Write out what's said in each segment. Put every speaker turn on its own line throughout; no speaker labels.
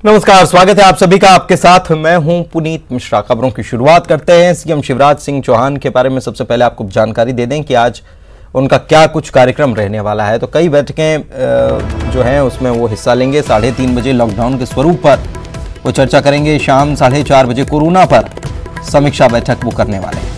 नमस्कार, स्वागत है आप सभी का। आपके साथ मैं हूं पुनीत मिश्रा। खबरों की शुरुआत करते हैं। सीएम शिवराज सिंह चौहान के बारे में सबसे पहले आपको जानकारी दे दें कि आज उनका क्या कुछ कार्यक्रम रहने वाला है। तो कई बैठकें जो हैं उसमें वो हिस्सा लेंगे। 3:30 बजे लॉकडाउन के स्वरूप पर वो चर्चा करेंगे। शाम 4:30 बजे कोरोना पर समीक्षा बैठक वो करने वाले हैं।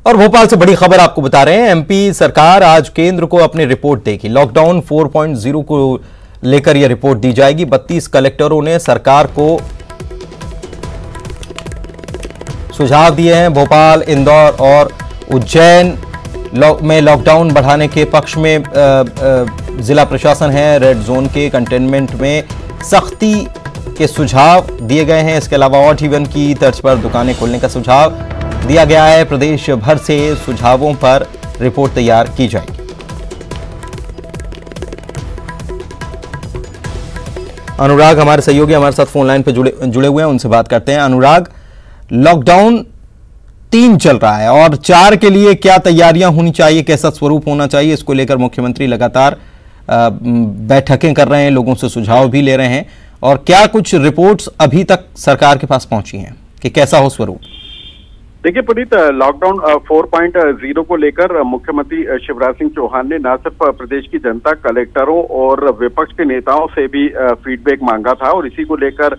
और भोपाल से बड़ी खबर आपको बता रहे हैं। एमपी सरकार आज केंद्र को अपनी रिपोर्ट देगी। लॉकडाउन 4.0 को लेकर यह रिपोर्ट दी जाएगी। 32 कलेक्टरों ने सरकार को सुझाव दिए हैं। भोपाल, इंदौर और उज्जैन में लॉकडाउन बढ़ाने के पक्ष में जिला प्रशासन है। रेड जोन के कंटेनमेंट में सख्ती के सुझाव दिए गए हैं। इसके अलावा ऑड इवन की तर्ज पर दुकानें खोलने का सुझाव दिया गया है। प्रदेश भर से सुझावों पर रिपोर्ट तैयार की जाएगी। अनुराग हमारे सहयोगी हमारे साथ फोन लाइन पर जुड़े हुए हैं, उनसे बात करते हैं। अनुराग, लॉकडाउन 3 चल रहा है और 4 के लिए क्या तैयारियां होनी चाहिए, कैसा स्वरूप होना चाहिए, इसको लेकर मुख्यमंत्री लगातार बैठकें कर रहे हैं, लोगों से सुझाव भी ले रहे हैं। और क्या कुछ रिपोर्ट्स अभी तक सरकार के पास पहुंची हैं कि कैसा हो स्वरूप?
देखिए पुनीत, लॉकडाउन 4.0 को लेकर मुख्यमंत्री शिवराज सिंह चौहान ने न सिर्फ प्रदेश की जनता, कलेक्टरों और विपक्ष के नेताओं से भी फीडबैक मांगा था और इसी को लेकर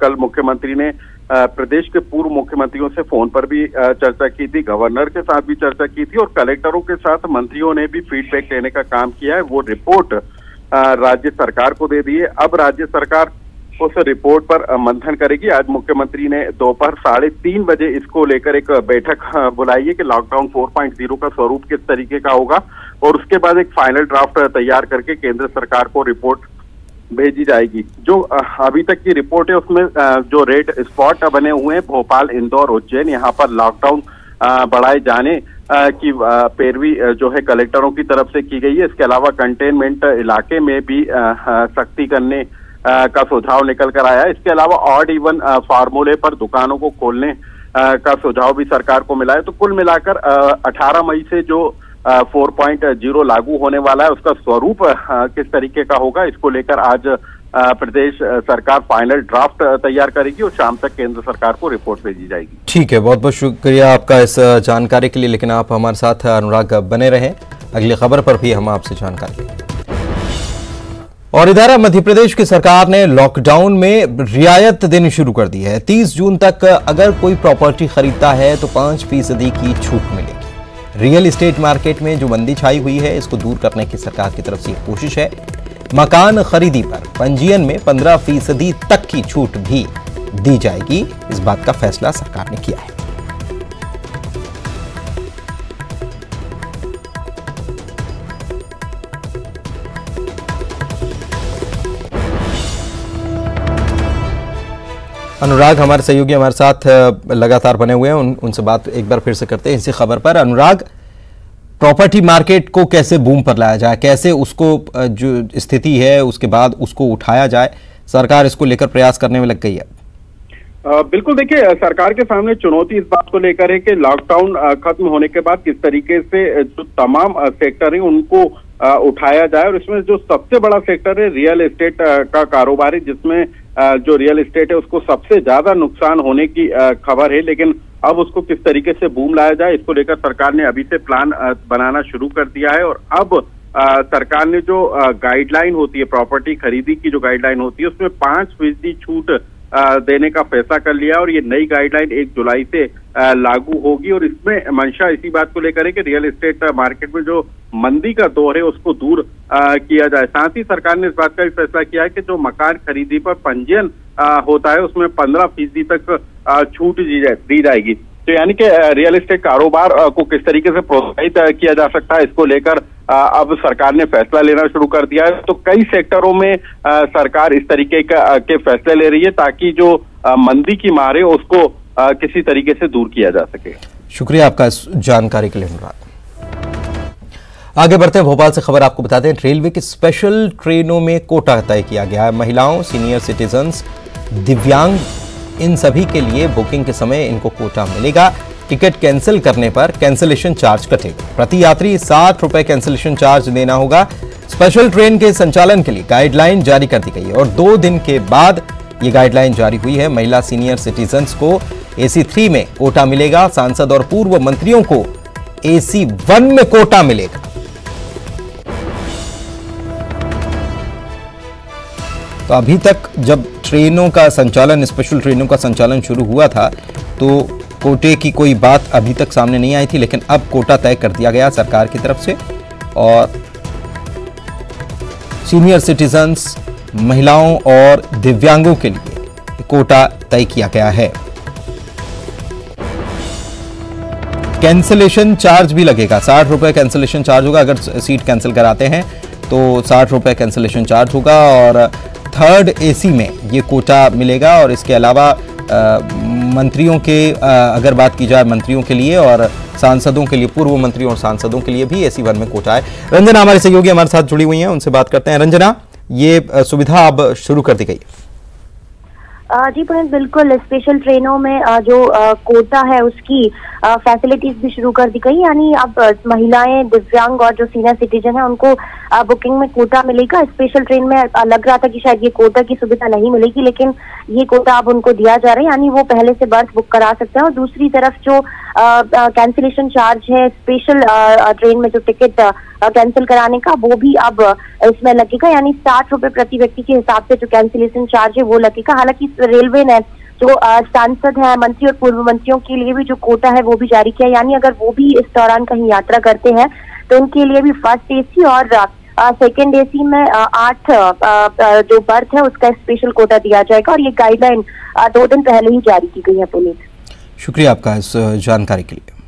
कल मुख्यमंत्री ने प्रदेश के पूर्व मुख्यमंत्रियों से फोन पर भी चर्चा की थी, गवर्नर के साथ भी चर्चा की थी और कलेक्टरों के साथ मंत्रियों ने भी फीडबैक लेने का काम किया है। वो रिपोर्ट राज्य सरकार को दे दी है। अब राज्य सरकार उस रिपोर्ट पर मंथन करेगी। आज मुख्यमंत्री ने दोपहर 3:30 बजे इसको लेकर एक बैठक बुलाई है कि लॉकडाउन 4.0 का स्वरूप किस तरीके का होगा और उसके बाद एक फाइनल ड्राफ्ट तैयार करके केंद्र सरकार को रिपोर्ट भेजी जाएगी। जो अभी तक की रिपोर्ट है उसमें जो रेड स्पॉट बने हुए हैं, भोपाल, इंदौर, उज्जैन, यहाँ पर लॉकडाउन बढ़ाए जाने की पैरवी जो है कलेक्टरों की तरफ से की गई है। इसके अलावा कंटेनमेंट इलाके में भी सख्ती करने का सुझाव निकल कर आया है। इसके अलावा ऑड इवन फार्मूले पर दुकानों को खोलने का सुझाव भी सरकार को मिला है। तो कुल मिलाकर 18 मई से जो 4.0 लागू होने वाला है उसका स्वरूप किस तरीके का होगा, इसको लेकर आज प्रदेश सरकार फाइनल ड्राफ्ट तैयार करेगी और शाम तक केंद्र सरकार को रिपोर्ट भेजी जाएगी।
ठीक है, बहुत बहुत शुक्रिया आपका इस जानकारी के लिए। लेकिन आप हमारे साथ अनुराग बने रहें, अगली खबर पर भी हम आपसे जानकारी लेंगे। और इधर मध्य प्रदेश की सरकार ने लॉकडाउन में रियायत देनी शुरू कर दी है। 30 जून तक अगर कोई प्रॉपर्टी खरीदता है तो 5% की छूट मिलेगी। रियल एस्टेट मार्केट में जो मंदी छाई हुई है इसको दूर करने की सरकार की तरफ से एक कोशिश है। मकान खरीदी पर पंजीयन में 15% तक की छूट भी दी जाएगी। इस बात का फैसला सरकार ने किया है। अनुराग हमारे सहयोगी हमारे साथ लगातार बने हुए हैं, उनसे बात एक बार फिर से करते हैं इसी खबर पर। अनुराग, प्रॉपर्टी मार्केट को कैसे बूम पर लाया जाए, कैसे उसको जो स्थिति है उसके बाद उसको उठाया जाए, सरकार इसको लेकर प्रयास करने में लग गई है?
बिल्कुल, देखिए सरकार के सामने चुनौती इस बात को लेकर है कि लॉकडाउन खत्म होने के बाद किस तरीके से जो तमाम सेक्टर है उनको उठाया जाए। और इसमें जो सबसे बड़ा सेक्टर है रियल एस्टेट का कारोबार है, जिसमें जो रियल एस्टेट है उसको सबसे ज्यादा नुकसान होने की खबर है। लेकिन अब उसको किस तरीके से बूम लाया जाए, इसको लेकर सरकार ने अभी से प्लान बनाना शुरू कर दिया है। और अब सरकार ने जो गाइडलाइन होती है, प्रॉपर्टी खरीदी की जो गाइडलाइन होती है, उसमें 5% छूट देने का फैसला कर लिया और ये नई गाइडलाइन 1 जुलाई से लागू होगी। और इसमें मंशा इसी बात को लेकर है कि रियल एस्टेट मार्केट में जो मंदी का दौर है उसको दूर किया जाए। साथ ही सरकार ने इस बात का भी फैसला किया है कि जो मकान खरीदी पर पंजीयन होता है उसमें 15% तक छूट दी जाएगी। तो यानी कि रियल एस्टेट कारोबार को किस तरीके से प्रोत्साहित किया जा सकता है, इसको लेकर अब सरकार ने फैसला लेना शुरू कर दिया है। तो कई सेक्टरों में सरकार इस तरीके के फैसले ले रही है ताकि जो मंदी की मार है उसको किसी तरीके से दूर किया जा सके।
शुक्रिया आपका इस जानकारी के लिए अनुराग। आगे बढ़ते हैं, भोपाल से खबर आपको बताते हैं। रेलवे की स्पेशल ट्रेनों में कोटा तय किया गया है। महिलाओं, सीनियर सिटीजन्स, दिव्यांग, इन सभी के लिए बुकिंग के समय इनको कोटा मिलेगा। टिकट कैंसिल करने पर कैंसिलेशन चार्ज कटेगा। प्रति यात्री 60 रुपए कैंसिलेशन चार्ज देना होगा। स्पेशल ट्रेन के संचालन के लिए गाइडलाइन जारी कर दी गई है और 2 दिन के बाद ये गाइडलाइन जारी हुई है। महिला सीनियर सिटीजन्स को AC3 में कोटा मिलेगा। सांसद और पूर्व मंत्रियों को AC1 में कोटा मिलेगा। तो अभी तक जब ट्रेनों का संचालन, स्पेशल ट्रेनों का संचालन शुरू हुआ था तो कोटे की कोई बात अभी तक सामने नहीं आई थी, लेकिन अब कोटा तय कर दिया गया सरकार की तरफ से और सीनियर सिटीजन्स, महिलाओं और दिव्यांगों के लिए कोटा तय किया गया है। कैंसिलेशन चार्ज भी लगेगा, 60 रुपए कैंसिलेशन चार्ज होगा। अगर सीट कैंसिल कराते हैं तो 60 रुपए कैंसिलेशन चार्ज होगा और थर्ड AC में ये कोटा मिलेगा। और इसके अलावा मंत्रियों के अगर बात की जाए, मंत्रियों के लिए और सांसदों के लिए, पूर्व मंत्रियों और सांसदों के लिए भी AC1 में कोटा है। रंजना हमारे सहयोगी हमारे साथ जुड़ी हुई हैं, उनसे बात करते हैं। रंजना, ये सुविधा अब शुरू कर दी गई है।
जी पुनीत, बिल्कुल स्पेशल ट्रेनों में जो कोटा है उसकी फैसिलिटीज भी शुरू कर दी गई। यानी अब महिलाएं, दिव्यांग और जो सीनियर सिटीजन है उनको बुकिंग में कोटा मिलेगा। स्पेशल ट्रेन में लग रहा था कि शायद ये कोटा की सुविधा नहीं मिलेगी, लेकिन ये कोटा अब उनको दिया जा रहा है। यानी वो पहले से बर्थ बुक करा सकते हैं। और दूसरी तरफ जो कैंसिलेशन चार्ज है स्पेशल ट्रेन में जो टिकट कैंसिल कराने का, वो भी अब इसमें लगेगा। यानी 60 रुपए प्रति व्यक्ति के हिसाब से जो कैंसिलेशन चार्ज है वो लगेगा। हालांकि रेलवे ने जो सांसद है, मंत्री और पूर्व मंत्रियों के लिए भी जो कोटा है वो भी जारी किया। यानी अगर वो भी इस दौरान कहीं यात्रा करते हैं तो उनके लिए भी फर्स्ट AC और सेकेंड AC में 8 जो बर्थ है उसका स्पेशल कोटा दिया जाएगा। और ये गाइडलाइन 2 दिन पहले ही जारी की गई है। पुनीत,
शुक्रिया आपका इस जानकारी के लिए।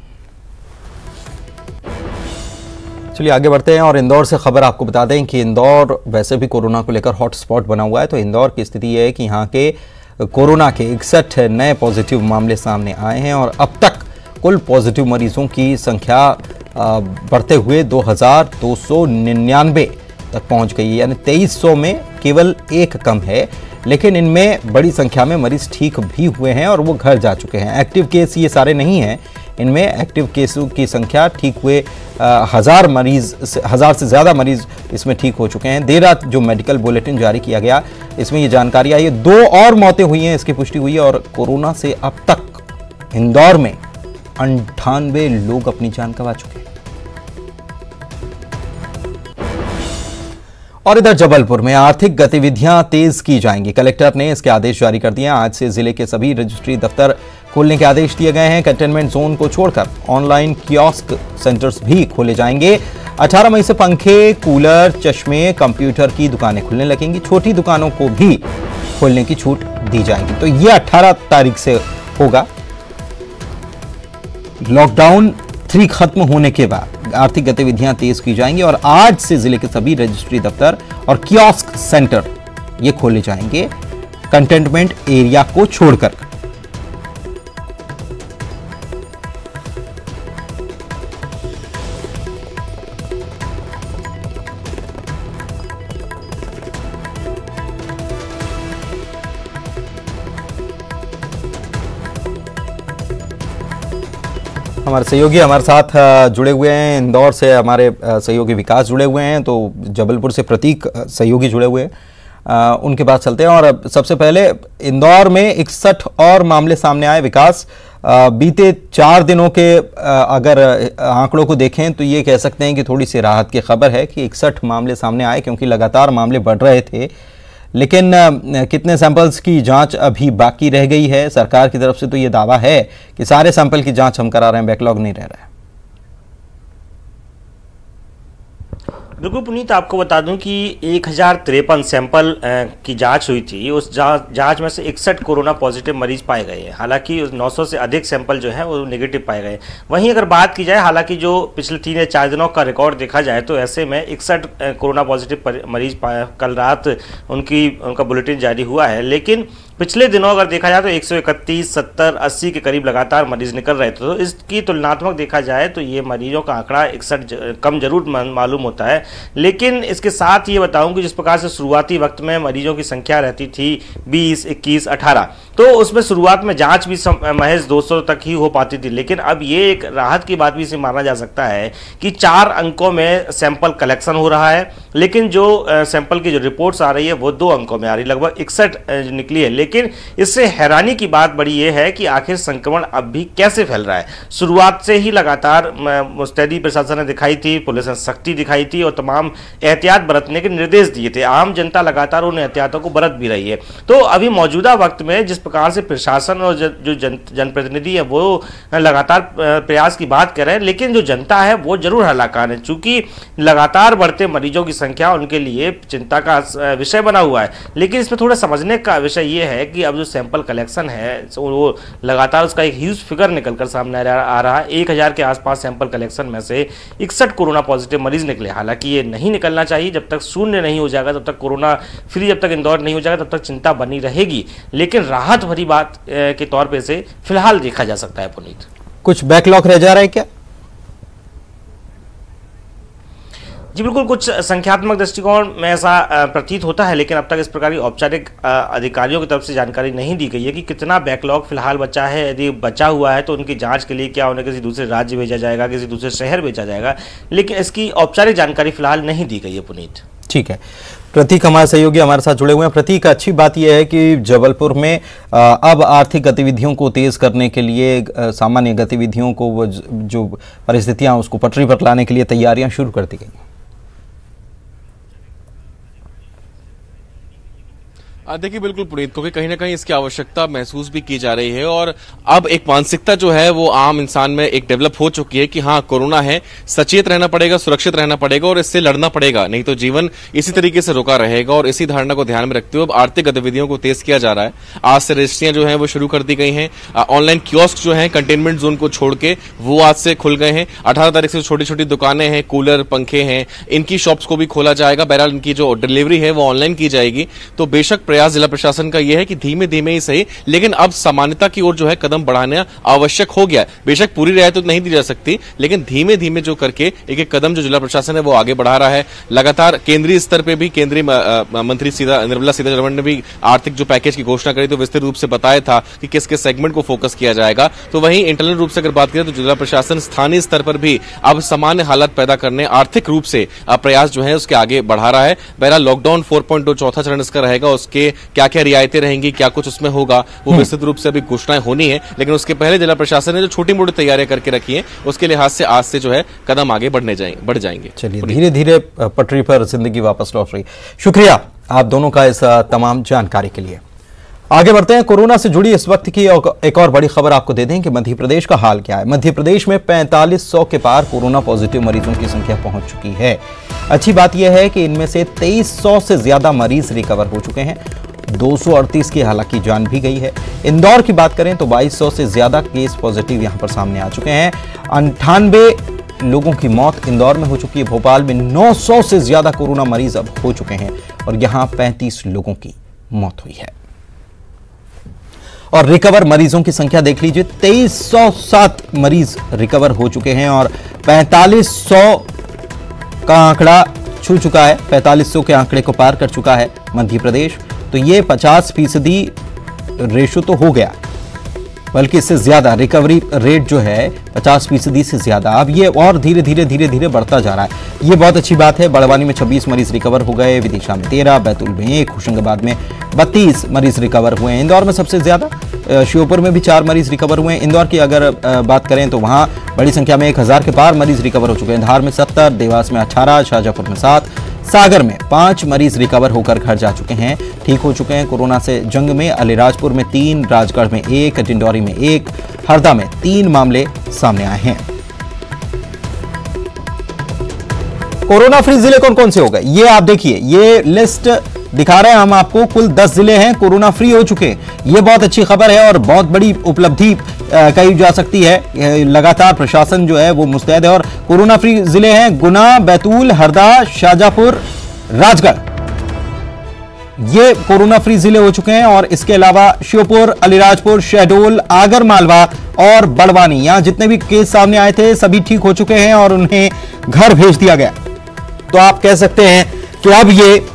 चलिए आगे बढ़ते हैं और इंदौर से खबर आपको बता दें कि इंदौर वैसे भी कोरोना को लेकर हॉटस्पॉट बना हुआ है। तो इंदौर की स्थिति यह है कि यहाँ के कोरोना के 61 नए पॉजिटिव मामले सामने आए हैं और अब तक कुल पॉजिटिव मरीजों की संख्या बढ़ते हुए 2299 तक पहुंच गई है। यानी 2300 में केवल एक कम है, लेकिन इनमें बड़ी संख्या में मरीज ठीक भी हुए हैं और वो घर जा चुके हैं। एक्टिव केस ये सारे नहीं हैं, इनमें एक्टिव केसों की संख्या ठीक हुए 1000 से ज़्यादा मरीज इसमें ठीक हो चुके हैं। देर रात जो मेडिकल बुलेटिन जारी किया गया इसमें ये जानकारी आई है। 2 और मौतें हुई हैं, इसकी पुष्टि हुई है। और कोरोना से अब तक इंदौर में 98 लोग अपनी जान गंवा चुके हैं। और इधर जबलपुर में आर्थिक गतिविधियां तेज की जाएंगी। कलेक्टर ने इसके आदेश जारी कर दिए हैं। आज से जिले के सभी रजिस्ट्री दफ्तर खोलने के आदेश दिए गए हैं। कंटेनमेंट जोन को छोड़कर ऑनलाइन कियोस्क सेंटर्स भी खोले जाएंगे। 18 मई से पंखे, कूलर, चश्मे, कंप्यूटर की दुकानें खुलने लगेंगी। छोटी दुकानों को भी खोलने की छूट दी जाएगी। तो ये 18 तारीख से होगा। लॉकडाउन 3 खत्म होने के बाद आर्थिक गतिविधियां तेज की जाएंगी और आज से जिले के सभी रजिस्ट्री दफ्तर और कियोस्क सेंटर ये खोले जाएंगे कंटेनमेंट एरिया को छोड़कर। हमारे सहयोगी हमारे साथ जुड़े हुए हैं। इंदौर से हमारे सहयोगी विकास जुड़े हुए हैं, तो जबलपुर से प्रतीक सहयोगी जुड़े हुए हैं। उनके पास चलते हैं। और सबसे पहले इंदौर में 61 और मामले सामने आए। विकास, बीते 4 दिनों के अगर आंकड़ों को देखें तो ये कह सकते हैं कि थोड़ी सी राहत की खबर है कि 61 मामले सामने आए, क्योंकि लगातार मामले बढ़ रहे थे। लेकिन कितने सैंपल्स की जांच अभी बाकी रह गई है? सरकार की तरफ से तो ये दावा है कि सारे सैंपल की जांच हम करा रहे हैं, बैकलॉग नहीं रह रहा है।
बिल्कुल पुनीत, आपको बता दूं कि 1053 सैंपल की जांच हुई थी। उस जांच में से 61 कोरोना पॉजिटिव मरीज पाए गए हैं। हालांकि 900 से अधिक सैंपल जो है वो नेगेटिव पाए गए। वहीं अगर बात की जाए, हालांकि जो पिछले 3 या 4 दिनों का रिकॉर्ड देखा जाए तो ऐसे में 61 कोरोना पॉजिटिव मरीज कल रात उनका बुलेटिन जारी हुआ है। लेकिन पिछले दिनों अगर देखा जाए तो 131, 70, 80 के करीब लगातार मरीज निकल रहे थे। तो इसकी तुलनात्मक देखा जाए तो ये मरीजों का आंकड़ा 61 कम जरूर मालूम होता है। लेकिन इसके साथ ये बताऊं कि जिस प्रकार से शुरुआती वक्त में मरीजों की संख्या रहती थी 20, 21, 18, तो उसमें शुरुआत में जांच भी महज 200 तक ही हो पाती थी। लेकिन अब ये एक राहत की बात भी इसे माना जा सकता है कि 4 अंकों में सैंपल कलेक्शन हो रहा है, लेकिन जो सैंपल की जो रिपोर्ट्स आ रही है वो 2 अंकों में आ रही, लगभग 61 निकली है। लेकिन इससे हैरानी की बात बड़ी ये है कि आखिर संक्रमण अब भी कैसे फैल रहा है। शुरुआत से ही लगातार मुस्तैदी प्रशासन ने दिखाई थी, पुलिस ने सख्ती दिखाई थी और तमाम एहतियात बरतने के निर्देश दिए थे। आम जनता लगातार उन एहतियातों को बरत भी रही है। तो अभी मौजूदा वक्त में जिस प्रकार से प्रशासन और जो जनप्रतिनिधि है वो लगातार प्रयास की बात कर रहे हैं, लेकिन जो जनता है वो जरूर हलाकान है, चूंकि लगातार बढ़ते मरीजों की संख्या उनके लिए चिंता का विषय बना हुआ है। लेकिन इसमें थोड़ा समझने का विषय ये है कि अब जो सैंपल कलेक्शन है वो लगातार उसका एक ह्यूज फिगर निकलकर सामने आ रहा है। 1000 के आसपास सैंपल कलेक्शन में से 61 कोरोना पॉजिटिव मरीज निकले। हालांकि ये नहीं निकलना चाहिए, जब तक शून्य नहीं हो जाएगा, तब तक कोरोना फ्री जब तक इंदौर नहीं हो जाएगा, तब तक चिंता बनी रहेगी। लेकिन राहत भरी बात के तौर पे से फिलहाल देखा जा सकता है। पुनीत, कुछ बैकलॉग रह जा रहा है क्या? जी बिल्कुल, कुछ संख्यात्मक दृष्टिकोण में ऐसा प्रतीत होता है, लेकिन अब तक इस प्रकार की औपचारिक अधिकारियों की तरफ से जानकारी नहीं दी गई है कि कितना बैकलॉग फिलहाल बचा है। यदि बचा हुआ है तो उनकी जांच के लिए क्या उन्हें किसी दूसरे राज्य भेजा जाएगा, किसी दूसरे शहर भेजा जाएगा, लेकिन इसकी औपचारिक जानकारी फिलहाल नहीं दी गई है। पुनीत, ठीक है। प्रतीक हमारे सहयोगी हमारे साथ जुड़े हुए हैं। प्रतीक, अच्छी बात यह है कि जबलपुर में अब आर्थिक गतिविधियों को तेज करने के लिए, सामान्य गतिविधियों को जो परिस्थितियां उसको पटरी पर लाने के लिए तैयारियां शुरू कर दी गई।
देखिए बिल्कुल पुनीत, क्योंकि कहीं ना कहीं इसकी आवश्यकता महसूस भी की जा रही है और अब एक मानसिकता जो है वो आम इंसान में एक डेवलप हो चुकी है कि हाँ कोरोना है, सचेत रहना पड़ेगा, सुरक्षित रहना पड़ेगा और इससे लड़ना पड़ेगा, नहीं तो जीवन इसी तरीके से रुका रहेगा। और इसी धारणा को ध्यान में रखते हुए अब आर्थिक गतिविधियों को तेज किया जा रहा है। आज से रजिस्ट्रियां जो है वो शुरू कर दी गई हैं। ऑनलाइन कियोस्क जो है कंटेनमेंट जोन को छोड़ के वो आज से खुल गए हैं। 18 तारीख से छोटी छोटी दुकानें हैं, कूलर, पंखे हैं, इनकी शॉप्स को भी खोला जाएगा। बहरहाल इनकी जो डिलीवरी है वो ऑनलाइन की जाएगी। तो बेशक प्रयास जिला प्रशासन का यह है कि धीमे धीमे ही सही, लेकिन अब सामान्यता की ओर जो है कदम बढ़ाना आवश्यक हो गया। बेशक पूरी रियायत तो नहीं दी जा सकती, लेकिन धीमे धीमे जो करके एक एक कदम जो जिला प्रशासन है वो आगे बढ़ा रहा है। लगातार केंद्रीय स्तर पे भी केंद्रीय मंत्री निर्मला सीतारमण ने भी आर्थिक जो पैकेज की घोषणा करी तो विस्तृत रूप से बताया था कि किस किस सेगमेंट को फोकस किया जाएगा। तो वहीं इंटरनल रूप से अगर बात करें तो जिला प्रशासन स्थानीय स्तर पर भी अब सामान्य हालात पैदा करने, आर्थिक रूप से प्रयास जो है उसके आगे बढ़ा रहा है। बहरहाल लॉकडाउन 4.2 चौथा चरण इसका रहेगा, उसके क्या क्या रियायतें रहेंगी, क्या कुछ उसमें होगा, वो विस्तृत रूप से अभी घोषणाएं होनी है। लेकिन उसके पहले जिला प्रशासन ने जो छोटी मोटी तैयारियां करके रखी हैं उसके लिहाज से आज से जो है कदम आगे बढ़ जाएंगे।
चलिए, धीरे धीरे पटरी पर जिंदगी वापस लौट रही। शुक्रिया आप दोनों का इस तमाम जानकारी के लिए। आगे बढ़ते हैं। कोरोना से जुड़ी इस वक्त की एक और बड़ी खबर आपको दे दें कि मध्य प्रदेश का हाल क्या है। मध्य प्रदेश में 4500 के पार कोरोना पॉजिटिव मरीजों की संख्या पहुंच चुकी है। अच्छी बात यह है कि इनमें से 2300 से ज्यादा मरीज रिकवर हो चुके हैं। 238 की हालांकि जान भी गई है। इंदौर की बात करें तो 2200 से ज्यादा केस पॉजिटिव यहां पर सामने आ चुके हैं। 98 लोगों की मौत इंदौर में हो चुकी है। भोपाल में 900 से ज्यादा कोरोना मरीज अब हो चुके हैं और यहां 35 लोगों की मौत हुई है। और रिकवर मरीजों की संख्या देख लीजिए, 2307 मरीज रिकवर हो चुके हैं और 4500 का आंकड़ा छू चुका है। 4500 के आंकड़े को पार कर चुका है मध्य प्रदेश। तो ये 50% रेशो तो हो गया, बल्कि इससे ज्यादा रिकवरी रेट जो है 50% से ज्यादा अब ये और धीरे धीरे बढ़ता जा रहा है। ये बहुत अच्छी बात है। बड़वानी में 26 मरीज रिकवर हो गए, विदिशा में 13, बैतूल में 1, होशंगाबाद में 32 मरीज रिकवर हुए हैं। इंदौर में सबसे ज्यादा, श्योपुर में भी 4 मरीज रिकवर हुए हैं। इंदौर की अगर बात करें तो वहां बड़ी संख्या में 1000 के पार मरीज रिकवर हो चुके हैं। धार में 70, देवास में 18, शाजापुर में 7, सागर में 5 मरीज रिकवर होकर घर जा चुके हैं, ठीक हो चुके हैं कोरोना से जंग में। अलीराजपुर में 3, राजगढ़ में 1, डिंडौरी में 1, हरदा में 3 मामले सामने आए हैं। कोरोना फ्री जिले कौन कौन से हो गए ये आप देखिए, ये लिस्ट दिखा रहे हैं हम आपको। कुल 10 जिले हैं कोरोना फ्री हो चुके हैं। ये बहुत अच्छी खबर है और बहुत बड़ी उपलब्धि कही जा सकती है। लगातार प्रशासन जो है वो मुस्तैद है और कोरोना फ्री जिले हैं गुना, बैतूल, हरदा, शाजापुर, राजगढ़। ये कोरोना फ्री जिले हो चुके हैं। और इसके अलावा श्योपुर, अलीराजपुर, शहडोल, आगर मालवा और बड़वानी, यहां जितने भी केस सामने आए थे सभी ठीक हो चुके हैं और उन्हें घर भेज दिया गया। तो आप कह सकते हैं कि अब ये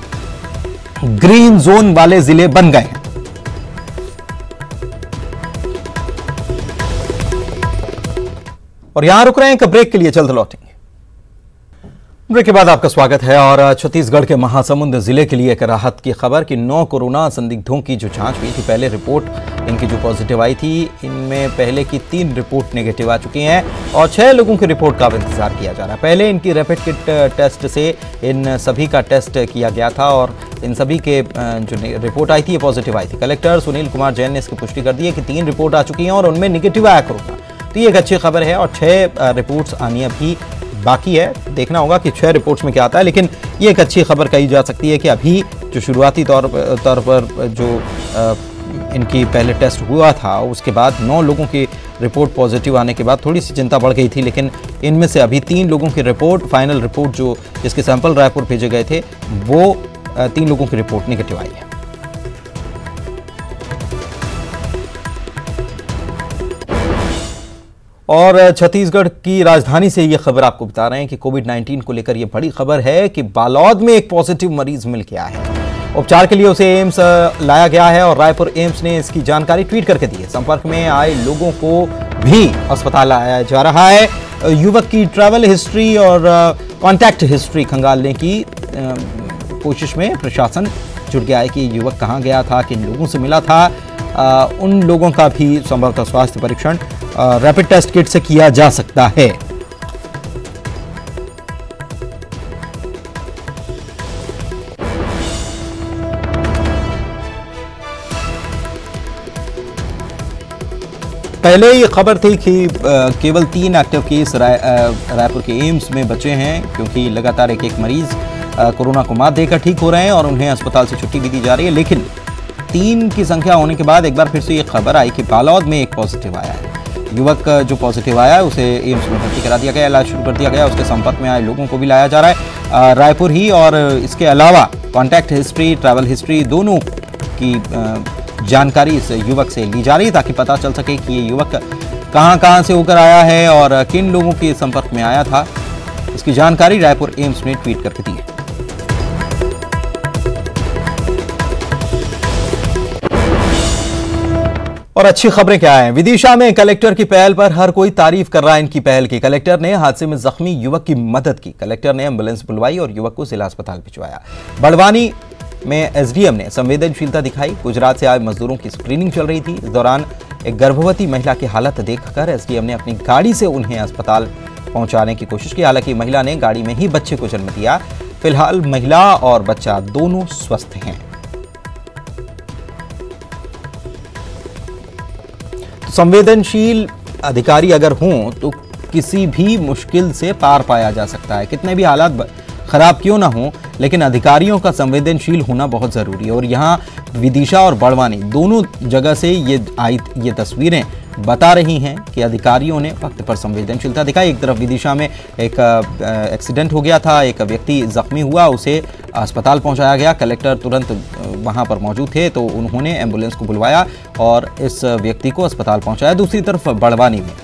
ग्रीन जोन वाले जिले बन गए हैं। और यहां रुक रहे हैं, एक ब्रेक के लिए, जल्द लौटेंगे। ब्रेक के बाद आपका स्वागत है। और छत्तीसगढ़ के महासमुंद जिले के लिए एक राहत की खबर कि 9 कोरोना संदिग्धों की जो जांच हुई थी, पहले रिपोर्ट इनकी जो पॉजिटिव आई थी, इनमें पहले की 3 रिपोर्ट नेगेटिव आ चुकी हैं और 6 लोगों की रिपोर्ट का अब इंतजार किया जा रहा है। पहले इनकी रैपिड किट टेस्ट से इन सभी का टेस्ट किया गया था और इन सभी के जो रिपोर्ट आई थी ये पॉजिटिव आई थी। कलेक्टर सुनील कुमार जैन ने इसकी पुष्टि कर दी है कि 3 रिपोर्ट आ चुकी हैं और उनमें निगेटिव आया कोरोना। तो ये एक अच्छी खबर है और 6 रिपोर्ट्स आनी अभी बाकी है। देखना होगा कि 6 रिपोर्ट्स में क्या आता है, लेकिन ये एक अच्छी खबर कही जा सकती है कि अभी जो शुरुआती तौर पर जो इनकी पहले टेस्ट हुआ था उसके बाद 9 लोगों की रिपोर्ट पॉजिटिव आने के बाद थोड़ी सी चिंता बढ़ गई थी, लेकिन इनमें से अभी 3 लोगों की रिपोर्ट, फाइनल रिपोर्ट जो जिसके सैंपल रायपुर भेजे गए थे, वो 3 लोगों की रिपोर्ट निगेटिव आई है। और छत्तीसगढ़ की राजधानी से ये खबर आपको बता रहे हैं कि कोविड-19 को लेकर ये बड़ी खबर है कि बालोद में एक पॉजिटिव मरीज मिल गया है। उपचार के लिए उसे एम्स लाया गया है और रायपुर एम्स ने इसकी जानकारी ट्वीट करके दी है। संपर्क में आए लोगों को भी अस्पताल लाया जा रहा है। युवक की ट्रैवल हिस्ट्री और कॉन्टैक्ट हिस्ट्री खंगालने की कोशिश में प्रशासन जुट गया है कि युवक कहाँ गया था, किन लोगों से मिला था। उन लोगों का भी संभवतः स्वास्थ्य परीक्षण रैपिड टेस्ट किट से किया जा सकता है। पहले ये खबर थी कि केवल 3 एक्टिव केस रायपुर के एम्स में बचे हैं, क्योंकि लगातार एक मरीज कोरोना को मात देकर ठीक हो रहे हैं और उन्हें अस्पताल से छुट्टी भी दी जा रही है। लेकिन 3 की संख्या होने के बाद एक बार फिर से ये खबर आई कि बालोद में एक पॉजिटिव आया है। युवक जो पॉजिटिव आया है उसे एम्स में भर्ती करा दिया गया, इलाज शुरू कर दिया गया। उसके संपर्क में आए लोगों को भी लाया जा रहा है रायपुर ही। और इसके अलावा कॉन्टैक्ट हिस्ट्री, ट्रैवल हिस्ट्री दोनों की जानकारी इस युवक से ली जा रही है ताकि पता चल सके कि ये युवक कहां से होकर आया है और किन लोगों के संपर्क में आया था। इसकी जानकारी रायपुर एम्स ने ट्वीट करके दी है। और अच्छी खबरें क्या हैं? विदिशा में कलेक्टर की पहल पर हर कोई तारीफ कर रहा है इनकी पहल की। कलेक्टर ने हादसे में जख्मी युवक की मदद की। कलेक्टर ने एम्बुलेंस बुलवाई और युवक को जिला अस्पताल भिजवाया। बड़वानी में एसडीएम ने संवेदनशीलता दिखाई। गुजरात से आए मजदूरों की स्क्रीनिंग चल रही थी। इस दौरान एक गर्भवती महिला की हालत देखकर एसडीएम ने अपनी गाड़ी से उन्हें अस्पताल पहुंचाने की कोशिश की। हालांकि महिला ने गाड़ी में ही बच्चे को जन्म दिया। फिलहाल महिला और बच्चा दोनों स्वस्थ हैं। संवेदनशील अधिकारी अगर हों तो किसी भी मुश्किल से पार पाया जा सकता है, कितने भी हालात खराब क्यों ना हो, लेकिन अधिकारियों का संवेदनशील होना बहुत जरूरी है। और यहाँ विदिशा और बड़वानी दोनों जगह से ये तस्वीरें बता रही हैं कि अधिकारियों ने वक्त पर संवेदनशीलता दिखाई। एक तरफ विदिशा में एक एक्सीडेंट हो गया था, एक व्यक्ति जख्मी हुआ, उसे अस्पताल पहुंचाया गया। कलेक्टर तुरंत वहां पर मौजूद थे तो उन्होंने एम्बुलेंस को बुलवाया और इस व्यक्ति को अस्पताल पहुंचाया। दूसरी तरफ बड़वानी में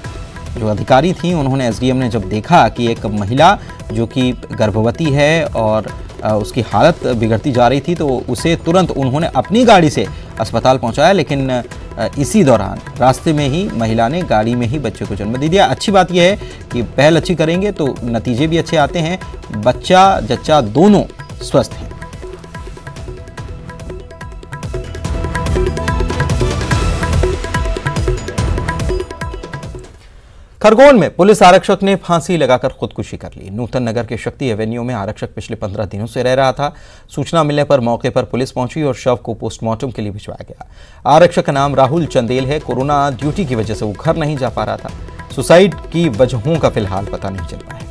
जो अधिकारी थी, उन्होंने एसडीएम ने जब देखा कि एक महिला जो कि गर्भवती है और उसकी हालत बिगड़ती जा रही थी, तो उसे तुरंत उन्होंने अपनी गाड़ी से अस्पताल पहुंचाया। लेकिन इसी दौरान रास्ते में ही महिला ने गाड़ी में ही बच्चे को जन्म दे दिया। अच्छी बात यह है कि पहल अच्छी करेंगे तो नतीजे भी अच्छे आते हैं। बच्चा जच्चा दोनों स्वस्थ हैं। खरगोन में पुलिस आरक्षक ने फांसी लगाकर खुदकुशी कर ली। नूतन नगर के शक्ति एवेन्यू में आरक्षक पिछले 15 दिनों से रह रहा था। सूचना मिलने पर मौके पर पुलिस पहुंची और शव को पोस्टमार्टम के लिए भिजवाया गया। आरक्षक का नाम राहुल चंदेल है। कोरोना ड्यूटी की वजह से वो घर नहीं जा पा रहा था। सुसाइड की वजहों का फिलहाल पता नहीं चल पाया।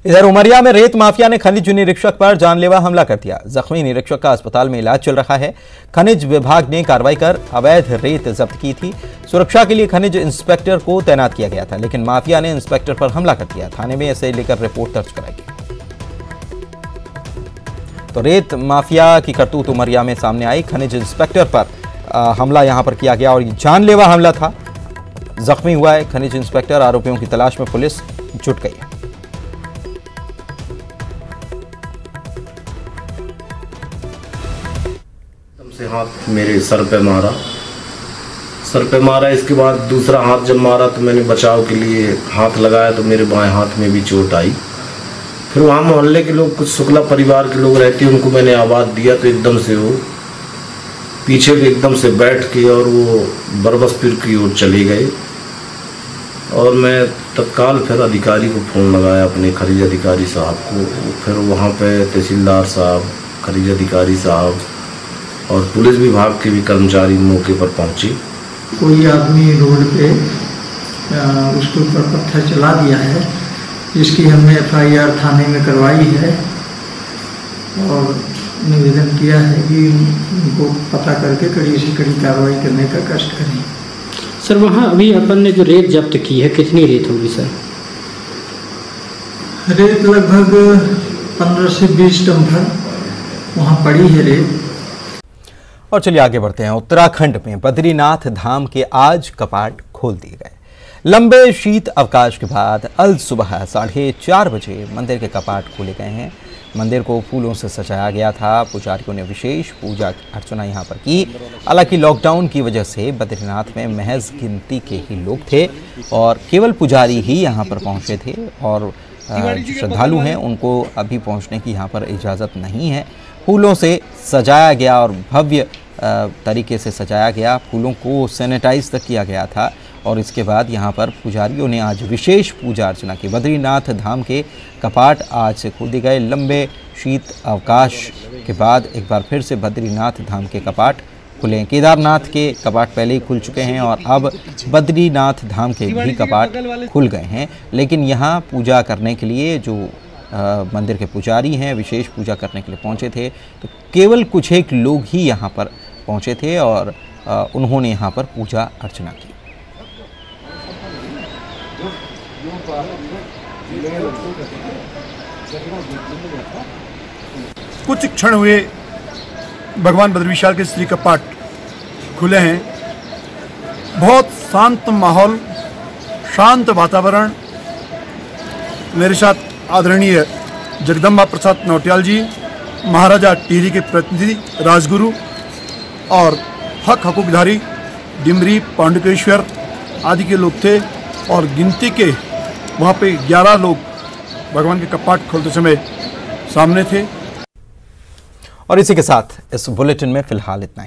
इधर उमरिया में रेत माफिया ने खनिज निरीक्षक पर जानलेवा हमला कर दिया। जख्मी निरीक्षक का अस्पताल में इलाज चल रहा है। खनिज विभाग ने कार्रवाई कर अवैध रेत जब्त की थी। सुरक्षा के लिए खनिज इंस्पेक्टर को तैनात किया गया था, लेकिन माफिया ने इंस्पेक्टर पर हमला कर दिया। थाने में इसे लेकर रिपोर्ट दर्ज कराई गई। तो रेत माफिया की करतूत उमरिया में सामने आई। खनिज इंस्पेक्टर पर हमला यहां पर किया गया और जानलेवा हमला था। जख्मी हुआ है खनिज इंस्पेक्टर। आरोपियों की तलाश में पुलिस जुट गई है।
से हाथ मेरे सर पे मारा। इसके बाद दूसरा हाथ जब मारा तो मैंने बचाव के लिए हाथ लगाया तो मेरे बाएं हाथ में भी चोट आई। फिर वहाँ मोहल्ले के लोग, कुछ शुक्ला परिवार के लोग रहते हैं, उनको मैंने आवाज़ दिया तो एकदम से वो पीछे भी एकदम से बैठ के और वो बरबसपुर की ओर चले गए। और मैं तत्काल फिर अधिकारी को फ़ोन लगाया, अपने खनिज अधिकारी साहब को। फिर वहाँ पे तहसीलदार साहब, खनिज अधिकारी साहब और पुलिस विभाग के भी कर्मचारी मौके पर पहुंचे।
कोई आदमी रोड पे उसके ऊपर पत्थर चला दिया है, जिसकी हमने FIR थाने में करवाई है और निवेदन किया है कि उनको पता करके कड़ी से कड़ी कार्रवाई करने का कष्ट करें।
सर, वहाँ अभी अपन ने जो रेत जब्त की है, कितनी रेत होगी सर?
रेत लगभग 15 से 20 टन भर वहाँ पड़ी है रेत।
और चलिए आगे बढ़ते हैं। उत्तराखंड में बद्रीनाथ धाम के आज कपाट खोल दिए गए। लंबे शीत अवकाश के बाद अल सुबह 4:30 बजे मंदिर के कपाट खोले गए हैं। मंदिर को फूलों से सजाया गया था। पुजारियों ने विशेष पूजा अर्चना यहां पर की। हालांकि लॉकडाउन की वजह से बद्रीनाथ में महज गिनती के ही लोग थे और केवल पुजारी ही यहां पर पहुंचे थे। और जो श्रद्धालु हैं उनको अभी पहुंचने की यहां पर इजाज़त नहीं है। फूलों से सजाया गया और भव्य तरीके से सजाया गया। फूलों को सैनिटाइज तक किया गया था और इसके बाद यहाँ पर पुजारियों ने आज विशेष पूजा अर्चना की। बद्रीनाथ धाम के कपाट आज से खोल दिए गए। लंबे शीत अवकाश के बाद एक बार फिर से बद्रीनाथ धाम के कपाट खुले हैं। केदारनाथ के कपाट पहले ही खुल चुके हैं और अब बद्रीनाथ धाम के भी कपाट खुल गए हैं। लेकिन यहाँ पूजा करने के लिए जो मंदिर के पुजारी हैं, विशेष पूजा करने के लिए पहुंचे थे, तो केवल कुछ एक लोग ही यहां पर पहुंचे थे और उन्होंने यहां पर पूजा अर्चना की।
कुछ क्षण हुए भगवान बद्री विशाल के श्री कपाट खुले हैं। बहुत शांत माहौल, शांत वातावरण। मेरे साथ आदरणीय जगदम्बा प्रसाद नौटियाल जी, महाराजा टिहरी के प्रतिनिधि राजगुरु और हक हकूकधारी डिमरी पांडुकेश्वर आदि के लोग थे और गिनती के वहाँ पे 11 लोग भगवान के कपाट खोलते समय सामने थे।
और इसी के साथ इस बुलेटिन में फिलहाल इतना ही।